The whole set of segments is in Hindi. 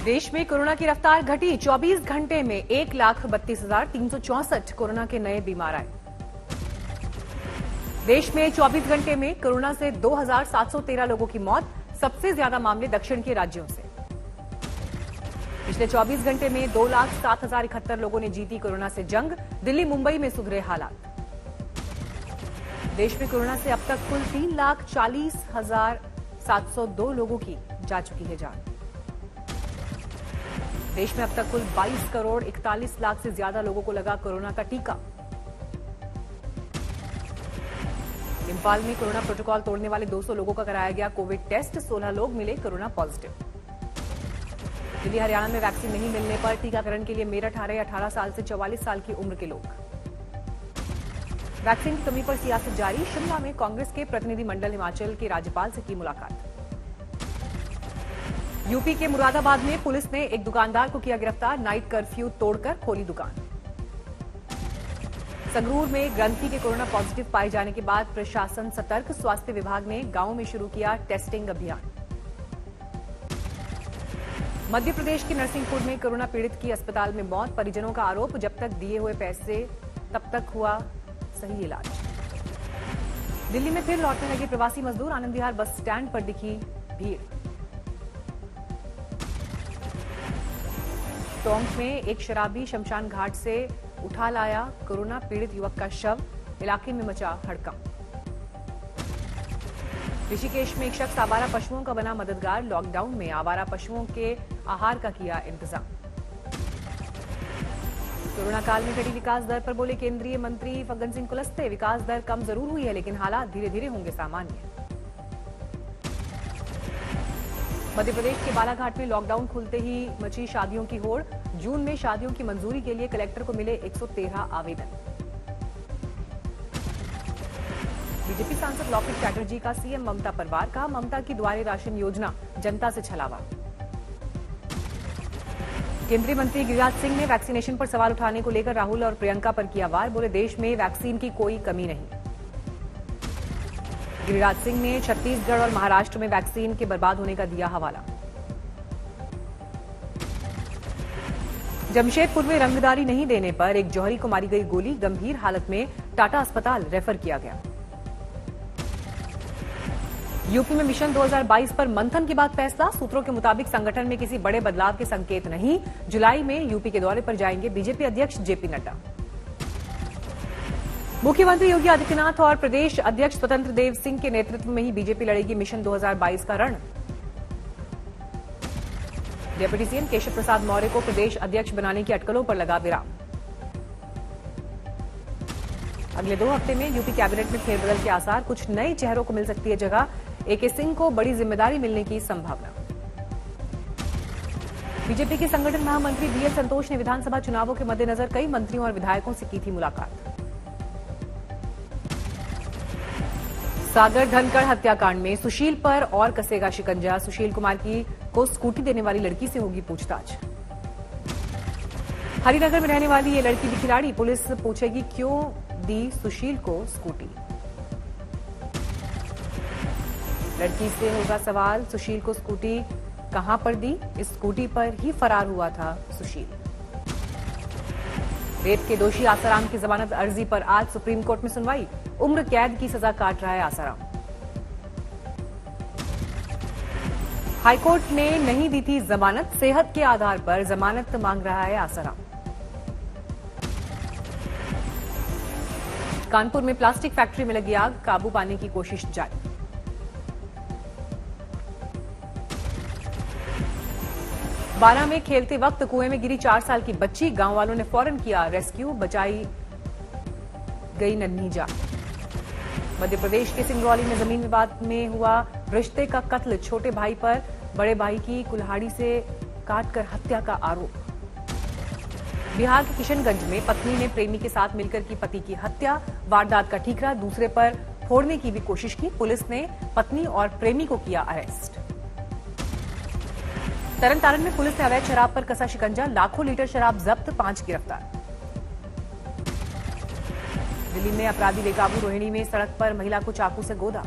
देश में कोरोना की रफ्तार घटी। 24 घंटे में 1,32,364 कोरोना के नए बीमार आए। देश में 24 घंटे में कोरोना से 2,713 लोगों की मौत। सबसे ज्यादा मामले दक्षिण के राज्यों से। पिछले 24 घंटे में 2,07,071 लोगों ने जीती कोरोना से जंग। दिल्ली मुंबई में सुधरे हालात। देश में कोरोना से अब तक कुल 3,40,702 लोगों की जा चुकी है जान। देश में अब तक कुल 22 करोड़ 41 लाख से ज्यादा लोगों को लगा कोरोना का टीका। इंफाल में कोरोना प्रोटोकॉल तोड़ने वाले 200 लोगों का कराया गया कोविड टेस्ट। 16 लोग मिले कोरोना पॉजिटिव। दिल्ली हरियाणा में वैक्सीन नहीं मिलने पर टीकाकरण के लिए मेरठ आ रहे 18 साल से 44 साल की उम्र के लोग। वैक्सीन की कमी पर सियासत जारी। शिमला में कांग्रेस के प्रतिनिधिमंडल हिमाचल के राज्यपाल से की मुलाकात। यूपी के मुरादाबाद में पुलिस ने एक दुकानदार को किया गिरफ्तार। नाइट कर्फ्यू तोड़कर खोली दुकान। संगरूर में ग्रंथी के कोरोना पॉजिटिव पाए जाने के बाद प्रशासन सतर्क। स्वास्थ्य विभाग ने गांवों में शुरू किया टेस्टिंग अभियान। मध्य प्रदेश के नरसिंहपुर में कोरोना पीड़ित की अस्पताल में मौत। परिजनों का आरोप, जब तक दिए हुए पैसे तब तक हुआ सही इलाज। दिल्ली में फिर लौटने लगे प्रवासी मजदूर। आनंद विहार बस स्टैंड पर दिखी भीड़। टोंक में एक शराबी शमशान घाट से उठा लाया कोरोना पीड़ित युवक का शव। इलाके में मचा हड़कंप। ऋषिकेश में एक शख्स आवारा पशुओं का बना मददगार। लॉकडाउन में आवारा पशुओं के आहार का किया इंतजाम। कोरोना काल में घटी विकास दर पर बोले केंद्रीय मंत्री फग्गन सिंह कुलस्ते। विकास दर कम जरूर हुई है, लेकिन हालात धीरे धीरे होंगे सामान्य। मध्य प्रदेश के बालाघाट में लॉकडाउन खुलते ही मची शादियों की होड़। जून में शादियों की मंजूरी के लिए कलेक्टर को मिले 113 आवेदन। बीजेपी सांसद लौकिक चैटर्जी का सीएम ममता पर वार। कहा, ममता की द्वारे राशन योजना जनता से छलावा। केंद्रीय मंत्री गिरिराज सिंह ने वैक्सीनेशन पर सवाल उठाने को लेकर राहुल और प्रियंका पर किया वार। बोले, देश में वैक्सीन की कोई कमी नहीं। गिरिराज सिंह ने छत्तीसगढ़ और महाराष्ट्र में वैक्सीन के बर्बाद होने का दिया हवाला। जमशेदपुर में रंगदारी नहीं देने पर एक जौहरी को मारी गई गोली। गंभीर हालत में टाटा अस्पताल रेफर किया गया। यूपी में मिशन 2022 पर मंथन के बाद फैसला। सूत्रों के मुताबिक संगठन में किसी बड़े बदलाव के संकेत नहीं। जुलाई में यूपी के दौरे पर जाएंगे बीजेपी अध्यक्ष जेपी नड्डा। मुख्यमंत्री योगी आदित्यनाथ और प्रदेश अध्यक्ष स्वतंत्र देव सिंह के नेतृत्व में ही बीजेपी लड़ेगी मिशन 2022 का रण। डिप्टी सीएम केशव प्रसाद मौर्य को प्रदेश अध्यक्ष बनाने की अटकलों पर लगा विराम। अगले 2 हफ्ते में यूपी कैबिनेट में फेरबदल के आसार। कुछ नए चेहरों को मिल सकती है जगह। एके सिंह को बड़ी जिम्मेदारी मिलने की संभावना। बीजेपी के संगठन महामंत्री बीएल संतोष ने विधानसभा चुनावों के मद्देनजर कई मंत्रियों और विधायकों से की थी मुलाकात। सागर धनखड़ हत्याकांड में सुशील पर और कसेगा शिकंजा। सुशील कुमार को स्कूटी देने वाली लड़की से होगी पूछताछ। हरिनगर में रहने वाली ये लड़की भी खिलाड़ी। पुलिस पूछेगी क्यों दी सुशील को स्कूटी। लड़की से होगा सवाल, सुशील को स्कूटी कहां पर दी। इस स्कूटी पर ही फरार हुआ था सुशील। रेप के दोषी आसाराम की जमानत अर्जी पर आज सुप्रीम कोर्ट में सुनवाई। उम्र कैद की सजा काट रहा है आसाराम। हाईकोर्ट ने नहीं दी थी जमानत। सेहत के आधार पर जमानत मांग रहा है आसाराम। कानपुर में प्लास्टिक फैक्ट्री में लगी आग। काबू पाने की कोशिश जारी। बारां में खेलते वक्त कुएं में गिरी 4 साल की बच्ची। गांव वालों ने फौरन किया रेस्क्यू। बचाई गई नन्ही जान। मध्य प्रदेश के सिंगरौली में जमीन विवाद में हुआ रिश्ते का कत्ल। छोटे भाई पर बड़े भाई की कुल्हाड़ी से काटकर हत्या का आरोप। बिहार के किशनगंज में पत्नी ने प्रेमी के साथ मिलकर की पति की हत्या। वारदात का ठीकरा दूसरे पर फोड़ने की भी कोशिश की। पुलिस ने पत्नी और प्रेमी को किया अरेस्ट। तरनतारन में पुलिस ने अवैध शराब पर कसा शिकंजा। लाखों लीटर शराब जब्त, 5 गिरफ्तार। दिल्ली में अपराधी बेकाबू। रोहिणी में सड़क पर महिला को चाकू से गोदा।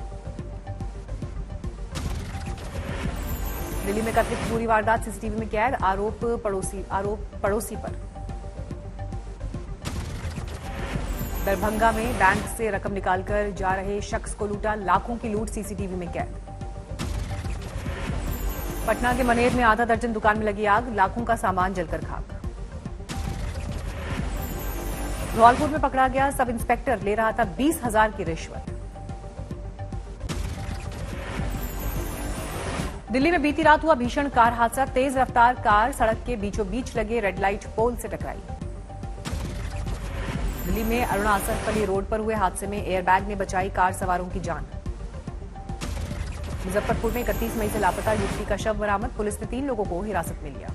दिल्ली में कथित पूरी वारदात सीसीटीवी में कैद, आरोप पड़ोसी पर। दरभंगा में बैंक से रकम निकालकर जा रहे शख्स को लूटा, लाखों की लूट सीसीटीवी में कैद। पटना के मनेर में आधा दर्जन दुकान में लगी आग, लाखों का सामान जलकर खाक। धौलपुर में पकड़ा गया सब इंस्पेक्टर, ले रहा था 20,000 की रिश्वत। दिल्ली में बीती रात हुआ भीषण कार हादसा, तेज रफ्तार कार सड़क के बीचों बीच लगे रेड लाइट पोल से टकराई। दिल्ली में अरुणाचलपल्ली रोड पर हुए हादसे में एयरबैग ने बचाई कार सवारों की जान। मुजफ्फरपुर में 31 मई से लापता युवती का शव बरामद, पुलिस ने 3 लोगों को हिरासत में लिया।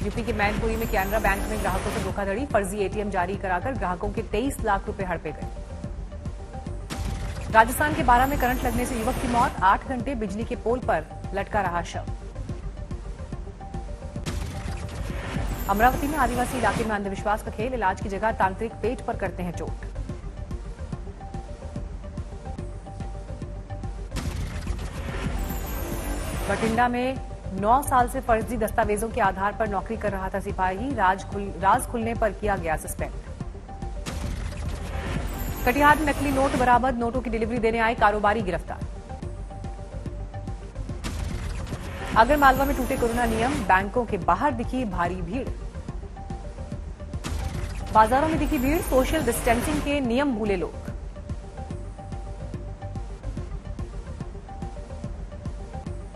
यूपी के मैनपुरी में कैनरा बैंक में ग्राहकों से धोखाधड़ी, फर्जी एटीएम जारी कराकर ग्राहकों के 23 लाख रुपए हड़पे गए। राजस्थान के बारां में करंट लगने से युवक की मौत, 8 घंटे बिजली के पोल पर लटका रहा शव। अमरावती में आदिवासी इलाके में अंधविश्वास का खेल, इलाज की जगह तांत्रिक पेट पर करते हैं चोट। बठिंडा में 9 साल से फर्जी दस्तावेजों के आधार पर नौकरी कर रहा था सिपाही, राज खुलने पर किया गया सस्पेंड। कटिहार में नकली नोट बरामद, नोटों की डिलीवरी देने आए कारोबारी गिरफ्तार। आगरमालवा में टूटे कोरोना नियम, बैंकों के बाहर दिखी भारी भीड़। बाजारों में दिखी भीड़, सोशल डिस्टेंसिंग के नियम भूले लोग।